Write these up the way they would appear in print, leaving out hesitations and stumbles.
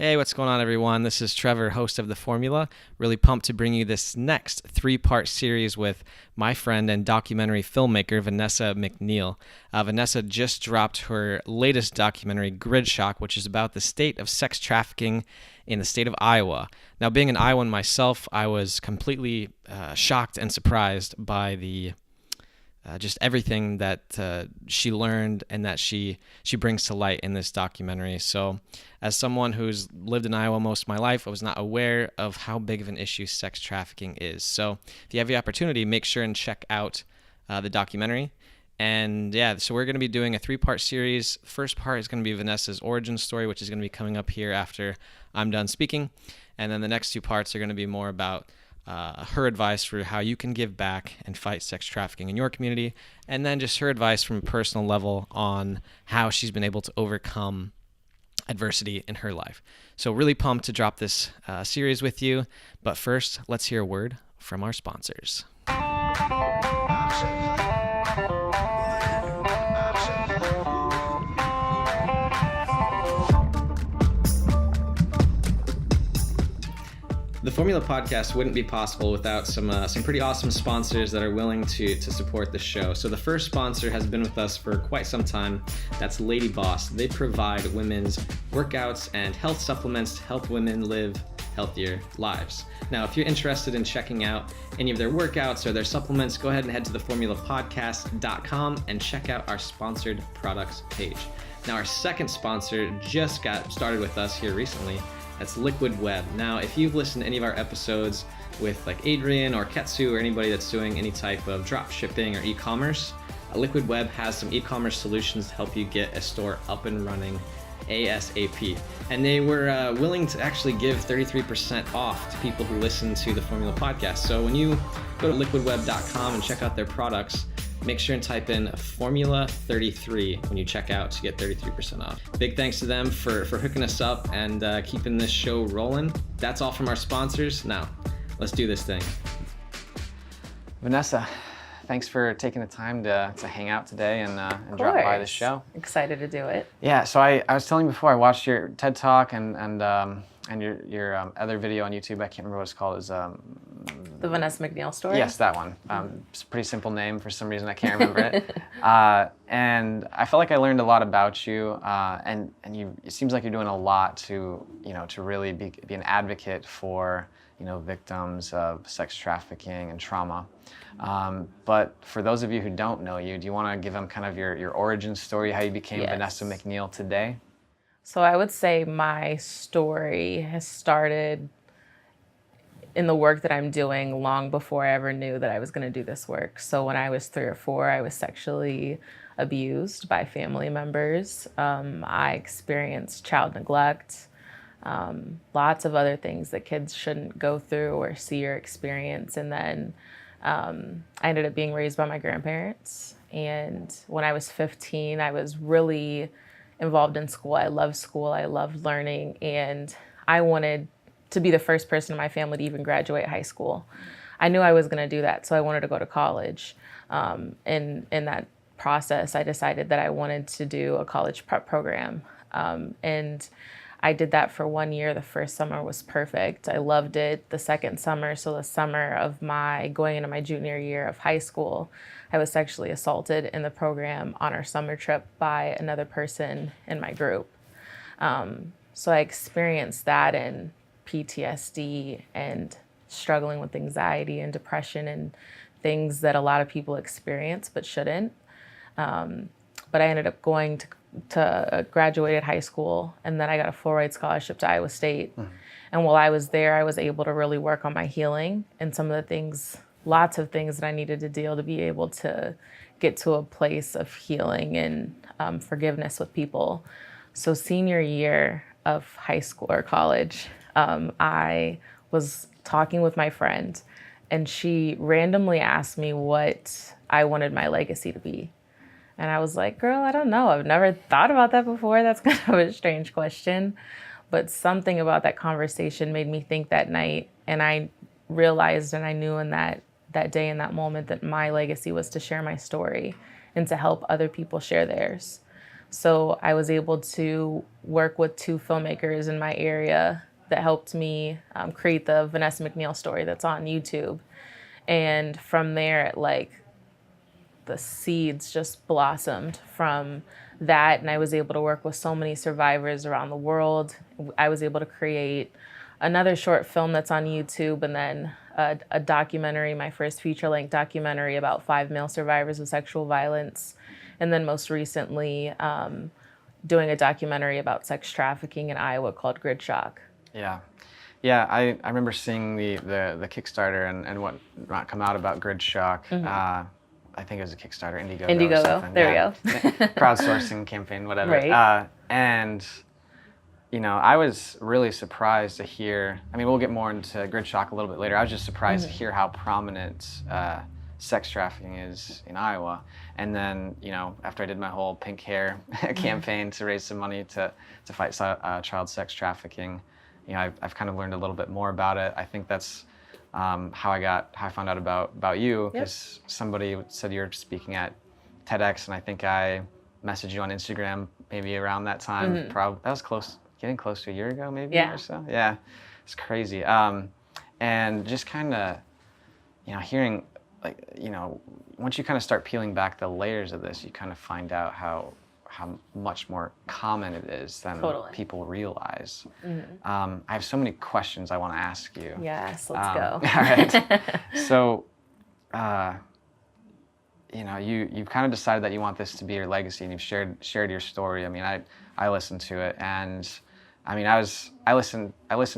Hey, what's going on, everyone? This is Trevor, host of The Formula. Really pumped to bring you this next three-part series with my friend and documentary filmmaker, Vanessa McNeal. Vanessa just dropped her latest documentary, Gridshock, which is about the state of sex trafficking in the state of Iowa. Now, being an Iowan myself, I was completely shocked and surprised by the just everything that she learned and that she brings to light in this documentary. So as someone who's lived in Iowa most of my life, I was not aware of how big of an issue sex trafficking is. So if you have the opportunity, make sure and check out the documentary. And yeah, so we're going to be doing a three-part series. First part is going to be Vanessa's origin story, which is going to be coming up here after I'm done speaking. And then the next two parts are going to be more about her advice for how you can give back and fight sex trafficking in your community, and then just her advice from a personal level on how she's been able to overcome adversity in her life. So really pumped to drop this series with you, but first, let's hear a word from our sponsors. The Formula podcast wouldn't be possible without some pretty awesome sponsors that are willing to support the show. So the first sponsor has been with us for quite some time. That's Lady Boss. They provide women's workouts and health supplements to help women live healthier lives. Now, if you're interested in checking out any of their workouts or their supplements, go ahead and head to theformulapodcast.com and check out our sponsored products page. Now, our second sponsor just got started with us here recently. That's Liquid Web. Now, if you've listened to any of our episodes with like Adrian or Ketsu or anybody that's doing any type of drop shipping or e-commerce, Liquid Web has some e-commerce solutions to help you get a store up and running ASAP. And they were willing to actually give 33% off to people who listen to the Formula podcast. So when you go to liquidweb.com and check out their products, make sure and type in Formula 33 when you check out to get 33% off. Big thanks to them for hooking us up and keeping this show rolling. That's all from our sponsors. Now, let's do this thing. Vanessa, thanks for taking the time to hang out today and drop by the show. Excited to do it. Yeah, so I was telling you before, I watched your TED Talk and your other video on YouTube. I can't remember what it's called. Is The Vanessa McNeal story? Yes, that one. It's a pretty simple name. For some reason, I can't remember it. And I felt like I learned a lot about you. And you. It seems like you're doing a lot to really be an advocate for victims of sex trafficking and trauma. But for those of you who don't know you, do you want to give them kind of your origin story, how you became Vanessa McNeal today? So I would say my story has started in the work that I'm doing long before I ever knew that I was going to do this work. So when I was 3 or 4, I was sexually abused by family members. I experienced child neglect, lots of other things that kids shouldn't go through or see or experience. And then I ended up being raised by my grandparents. And when I was 15, I was really involved in school. I loved learning, and I wanted to be the first person in my family to even graduate high school. I knew I was going to do that, so I wanted to go to college. In that process, I decided that I wanted to do a college prep program, and I did that for 1 year. The first summer was perfect. I loved it. The second summer, so the summer of my going into my junior year of high school, I was sexually assaulted in the program on our summer trip by another person in my group. So I experienced that in PTSD and struggling with anxiety and depression and things that a lot of people experience but shouldn't. But I ended up going to graduated high school, and then I got a full-ride scholarship to Iowa State. And while I was there, I was able to really work on my healing and some of the things, lots of things that I needed to deal to be able to get to a place of healing and forgiveness with people. So senior year of high school or college, I was talking with my friend, and she randomly asked me what I wanted my legacy to be. And I was like, girl, I don't know. I've never thought about that before. That's kind of a strange question. But something about that conversation made me think that night. And I realized and I knew in that day, in that moment, that my legacy was to share my story and to help other people share theirs. So I was able to work with 2 filmmakers in my area that helped me create the Vanessa McNeal story that's on YouTube. And from there, like, the seeds just blossomed from that. And I was able to work with so many survivors around the world. I was able to create another short film that's on YouTube, and then a documentary, my first feature-length documentary about 5 male survivors of sexual violence. And then most recently, doing a documentary about sex trafficking in Iowa called Gridshock. Yeah. Yeah, I remember seeing the Kickstarter and what not come out about Gridshock. I think it was a Kickstarter, Indiegogo. Indiegogo, there we go. Crowdsourcing campaign, whatever. Right. And, you know, I was really surprised to hear, I mean, we'll get more into Gridshock a little bit later. I was just surprised to hear how prominent sex trafficking is in Iowa. And then, you know, after I did my whole pink hair campaign to raise some money to fight child sex trafficking, you know, I've kind of learned a little bit more about it. I think that's how I found out about you, because somebody said you were speaking at Tedx, and I think I messaged you on Instagram maybe around that time. Probably that was getting close to a year ago, maybe or so. Yeah, it's crazy. And just kind of, you know, hearing, like, you know, once you kind of start peeling back the layers of this, you kind of find out how much more common it is than people realize. I have so many questions I want to ask you. Yes, let's go. All right. So, you know, you've kind of decided that you want this to be your legacy, and you've shared your story. I mean, I listened to it, and I mean, I listened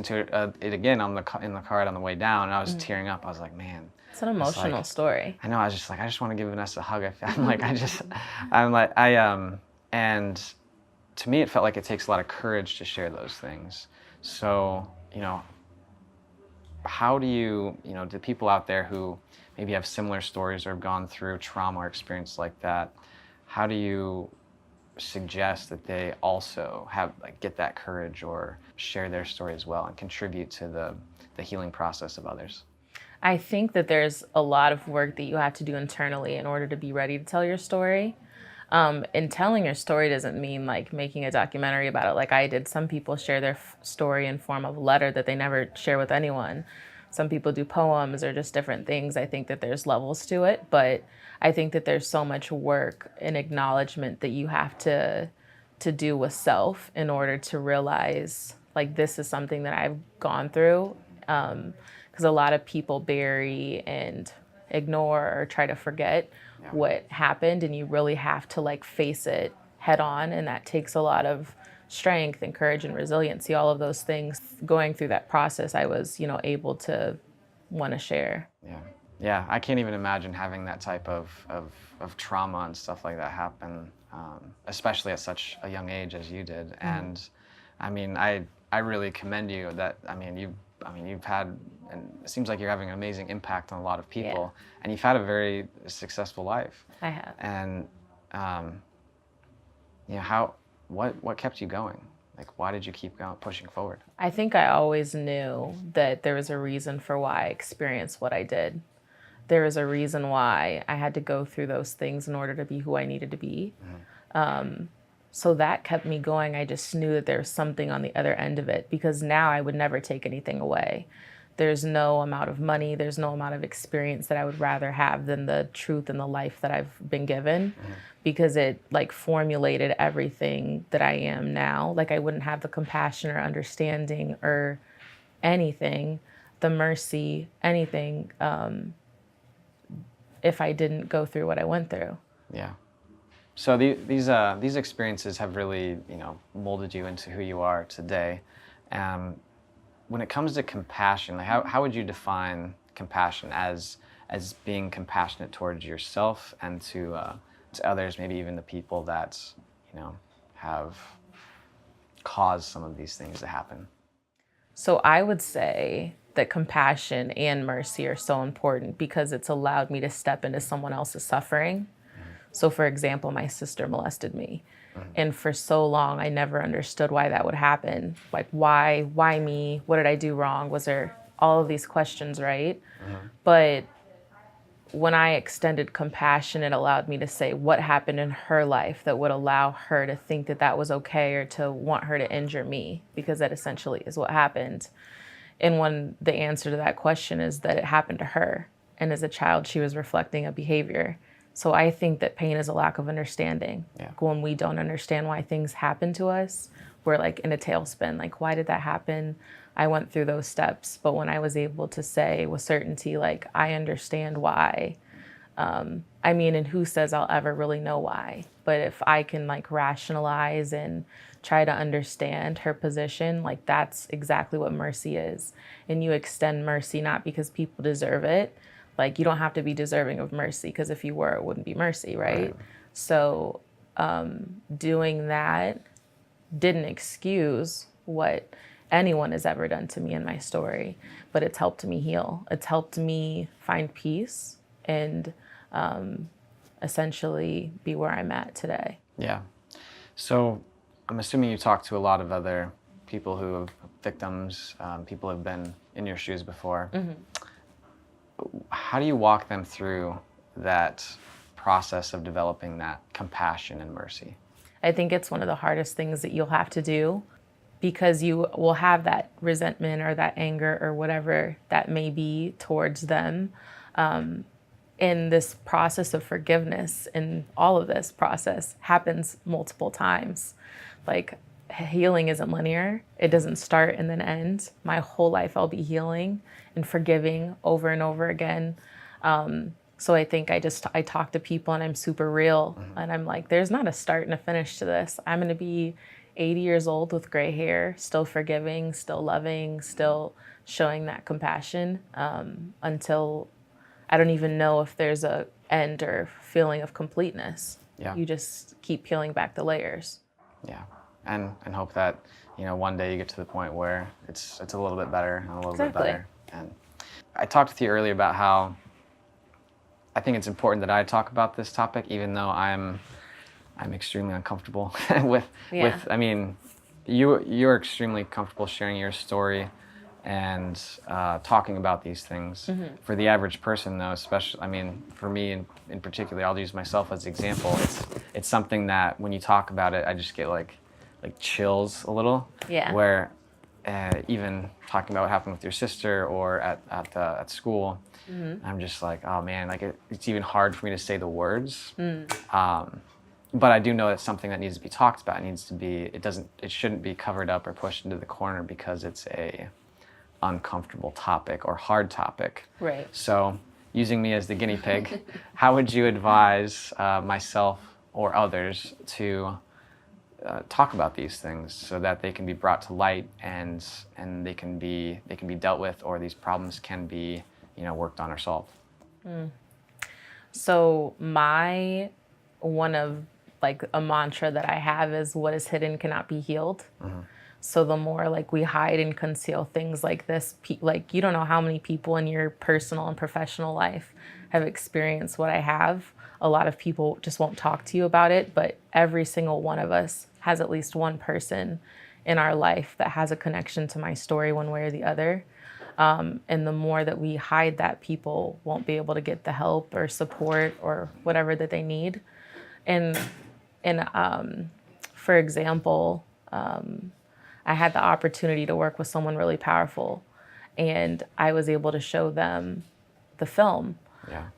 to it again in the car ride on the way down, and I was tearing up. I was like, man. It's an emotional story. I know. I was just like, I just want to give Vanessa a hug. And to me, it felt like it takes a lot of courage to share those things. So, you know, how do you know, do people out there who maybe have similar stories or have gone through trauma or experience like that, how do you suggest that they also have, like, get that courage or share their story as well and contribute to the healing process of others? I think that there's a lot of work that you have to do internally in order to be ready to tell your story. And telling your story doesn't mean like making a documentary about it like I did. Some people share their story in form of a letter that they never share with anyone. Some people do poems or just different things. I think that there's levels to it, but I think that there's so much work and acknowledgement that you have to do with self in order to realize, like, this is something that I've gone through. Because a lot of people bury and ignore or try to forget what happened, and you really have to, like, face it head on, and that takes a lot of strength and courage and resiliency, all of those things. Going through that process, I was, you know, able to want to share. Yeah, I can't even imagine having that type of trauma and stuff like that happen, especially at such a young age as you did. And I mean, I really commend you that, you've had, and it seems like you're having an amazing impact on a lot of people, and you've had a very successful life. I have. And, you know, what kept you going? Like, why did you keep pushing forward? I think I always knew that there was a reason for why I experienced what I did. There was a reason why I had to go through those things in order to be who I needed to be. So that kept me going. I just knew that there was something on the other end of it, because now I would never take anything away. There's no amount of money, there's no amount of experience that I would rather have than the truth and the life that I've been given, because it, like, formulated everything that I am now. Like, I wouldn't have the compassion or understanding or anything, the mercy, anything, if I didn't go through what I went through. Yeah. So these experiences have really, you know, molded you into who you are today. When it comes to compassion, like, how would you define compassion as being compassionate towards yourself and to others, maybe even the people that, you know, have caused some of these things to happen? So I would say that compassion and mercy are so important because it's allowed me to step into someone else's suffering. So, for example, my sister molested me. And for so long, I never understood why that would happen. Like, why me? What did I do wrong? Was there all of these questions, right? But when I extended compassion, it allowed me to say what happened in her life that would allow her to think that that was okay, or to want her to injure me, because that essentially is what happened. And when the answer to that question is that it happened to her, and as a child, she was reflecting a behavior. So I think that pain is a lack of understanding. Yeah. When we don't understand why things happen to us, we're like in a tailspin. Like, why did that happen? I went through those steps. But when I was able to say with certainty, like, I understand why. I mean, and who says I'll ever really know why? But if I can like rationalize and try to understand her position, like, that's exactly what mercy is. And you extend mercy not because people deserve it. Like, you don't have to be deserving of mercy, because if you were, it wouldn't be mercy, right? So doing that didn't excuse what anyone has ever done to me in my story, but it's helped me heal. It's helped me find peace and essentially be where I'm at today. Yeah. So I'm assuming you talked to a lot of other people who have victims, people who have been in your shoes before. How do you walk them through that process of developing that compassion and mercy? I think it's one of the hardest things that you'll have to do, because you will have that resentment or that anger or whatever that may be towards them. And this process of forgiveness and all of this process happens multiple times. Like, healing isn't linear. It doesn't start and then end. My whole life I'll be healing and forgiving over and over again. So I think I talk to people and I'm super real. And I'm like, there's not a start and a finish to this. I'm going to be 80 years old with gray hair, still forgiving, still loving, still showing that compassion, until I don't even know if there's a end or feeling of completeness. Yeah. You just keep peeling back the layers. Yeah. And hope that, one day you get to the point where it's a little bit better and a little bit better. And I talked with you earlier about how I think it's important that I talk about this topic, even though I'm extremely uncomfortable with, I mean, you're extremely comfortable sharing your story and talking about these things. For the average person, though, especially, I mean, for me in particular, I'll use myself as an example. It's something that when you talk about it, I just get like chills a little. Yeah. Where even talking about what happened with your sister or at school, I'm just like, oh man, like it's even hard for me to say the words. But I do know it's something that needs to be talked about. It shouldn't be covered up or pushed into the corner because it's a uncomfortable topic or hard topic. Right. So using me as the guinea pig, how would you advise myself or others to talk about these things so that they can be brought to light and they can be dealt with, or these problems can be worked on or solved? So one of like a mantra that I have is, what is hidden cannot be healed. So the more like we hide and conceal things like this, like you don't know how many people in your personal and professional life have experienced what I have. A lot of people just won't talk to you about it, but every single one of us has at least one person in our life that has a connection to my story one way or the other. And the more that we hide that, people won't be able to get the help or support or whatever that they need. And for example, I had the opportunity to work with someone really powerful, and I was able to show them the film. Yeah.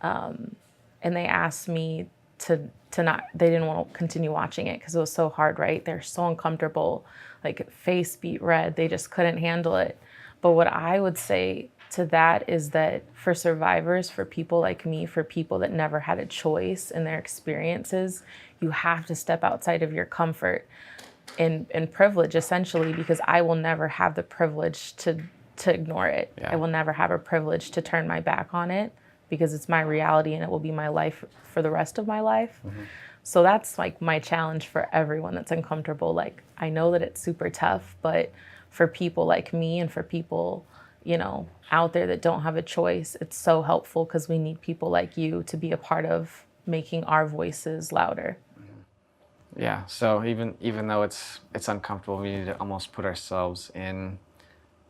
And they asked me to not, they didn't want to continue watching it because it was so hard, right? They're so uncomfortable, like face beat red. They just couldn't handle it. But what I would say to that is that for survivors, for people like me, for people that never had a choice in their experiences, you have to step outside of your comfort and privilege, essentially, because I will never have the privilege to ignore it. Yeah. I will never have a privilege to turn my back on it, because it's my reality and it will be my life for the rest of my life. So that's like my challenge for everyone that's uncomfortable. Like, I know that it's super tough, but for people like me and for people, out there that don't have a choice, it's so helpful, because we need people like you to be a part of making our voices louder. Yeah. So even though it's uncomfortable, we need to almost put ourselves in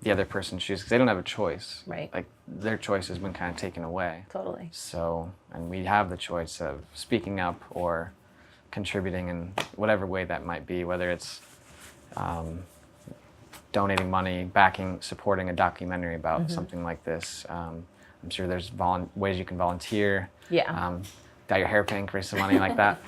the other person's shoes because they don't have a choice. Right. Like their choice has been kind of taken away. Totally. So, and we have the choice of speaking up or contributing in whatever way that might be, whether it's donating money, backing, supporting a documentary about something like this. I'm sure there's ways you can volunteer. Yeah. Dye your hair pink, raise some money like that.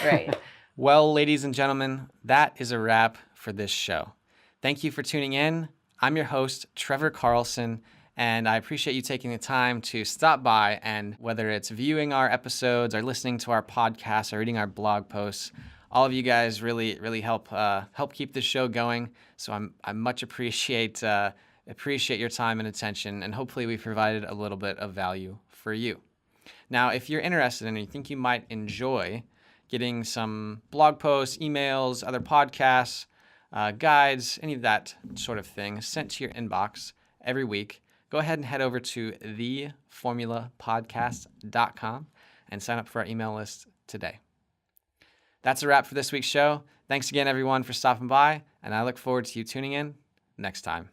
Right. Well, ladies and gentlemen, that is a wrap for this show. Thank you for tuning in. I'm your host, Trevor Carlson, and I appreciate you taking the time to stop by, and whether it's viewing our episodes or listening to our podcasts or reading our blog posts, all of you guys really help keep this show going. So I much appreciate your time and attention, and hopefully we provided a little bit of value for you. Now, if you're interested and you think you might enjoy getting some blog posts, emails, other podcasts, guides, any of that sort of thing sent to your inbox every week, go ahead and head over to theformulapodcast.com and sign up for our email list today. That's a wrap for this week's show. Thanks again, everyone, for stopping by, and I look forward to you tuning in next time.